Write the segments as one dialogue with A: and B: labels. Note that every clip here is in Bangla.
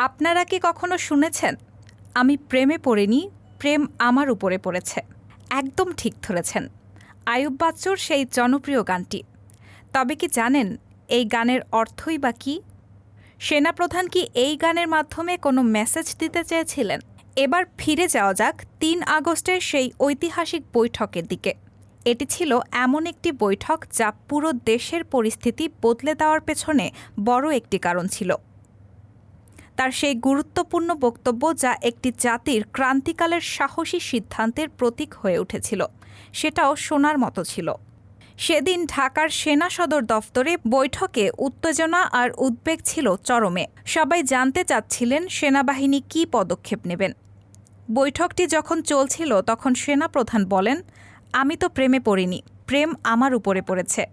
A: আপনারা কি কখনো শুনেছেন, আমি প্রেমে পড়িনি, প্রেম আমার উপরে পড়েছে? একদম ঠিক ধরেছেন। আইয়ুব বাচ্চুর সেই জনপ্রিয় গানটি। তবে কি জানেন এই গানের অর্থই বা কী? সেনাপ্রধান কি এই গানের মাধ্যমে কোনো মেসেজ দিতে চেয়েছিলেন? এবার ফিরে যাওয়া যাক ৩ আগস্টের সেই ঐতিহাসিক বৈঠকের দিকে। এটি ছিল এমন একটি বৈঠক যা পুরো দেশের পরিস্থিতি বদলে দেওয়ার পেছনে বড় একটি কারণ ছিল। তার সেই গুরুত্বপূর্ণ বক্তব্য যা একটি জাতির ক্রান্তিকালের সাহসী সিদ্ধান্তের প্রতীক হয়ে উঠেছিল, সেটাও শোনার মতো ছিল। সেদিন ঢাকার সেনা সদর দফতরে বৈঠকে উত্তেজনা আর উদ্বেগ ছিল চরমে। সবাই জানতে চাচ্ছিলেন সেনাবাহিনী কী পদক্ষেপ নেবেন। বৈঠকটি যখন চলছিল তখন সেনাপ্রধান বলেন, আমি তো প্রেমে পড়িনি, প্রেম আমার উপরে পড়েছে।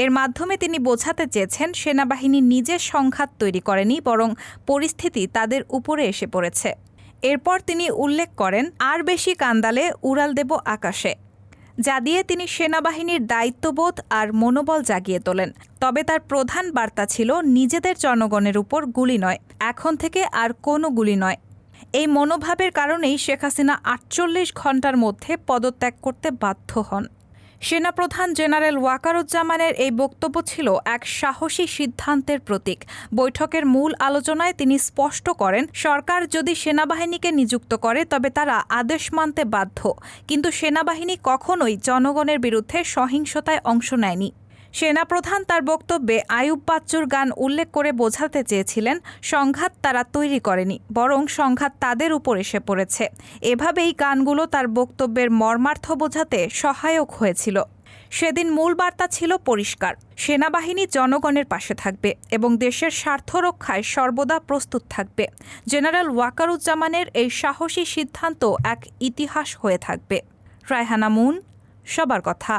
A: এর মাধ্যমে তিনি বোঝাতে চেয়েছেন সেনাবাহিনী নিজের সংঘাত তৈরি করেনি, বরং পরিস্থিতি তাদের উপরে এসে পড়েছে। এরপর তিনি উল্লেখ করেন, আর বেশি কান্দালে উড়াল দেব আকাশে, যা দিয়ে তিনি সেনাবাহিনীর দায়িত্ববোধ আর মনোবল জাগিয়ে তোলেন। তবে তার প্রধান বার্তা ছিল নিজেদের জনগণের উপর গুলি নয়, এখন থেকে আর কোনো গুলি নয়। এই মনোভাবের কারণেই শেখ হাসিনা ৪৮ ঘণ্টার মধ্যে পদত্যাগ করতে বাধ্য হন। সেনাপ্রধান জেনারেল ওয়াকারুজ্জামানের এই বক্তব্য ছিল এক সাহসী সিদ্ধান্তের প্রতীক। বৈঠকের মূল আলোচনায় তিনি স্পষ্ট করেন, সরকার যদি সেনাবাহিনীকে নিযুক্ত করে তবে তারা আদেশ মানতে বাধ্য, কিন্তু সেনাবাহিনী কখনোই জনগণের বিরুদ্ধে সহিংসতায় অংশ নেয়নি। সেনাপ্রধান তার বক্তব্যে আইয়ুব বাচ্চুর গান উল্লেখ করে বোঝাতে চেয়েছিলেন, সংঘাত তারা তৈরি করেনি, বরং সংঘাত তাদের উপর এসে পড়েছে। এভাবেই গানগুলো তার বক্তব্যের মর্মার্থ বোঝাতে সহায়ক হয়েছিল। সেদিন মূল বার্তা ছিল পরিষ্কার, সেনাবাহিনী জনগণের পাশে থাকবে এবং দেশের স্বার্থ রক্ষায় সর্বদা প্রস্তুত থাকবে। জেনারেল ওয়াকারুজ্জামানের এই সাহসী সিদ্ধান্ত এক ইতিহাস হয়ে থাকবে। রায়হানা মুন, সবার কথা।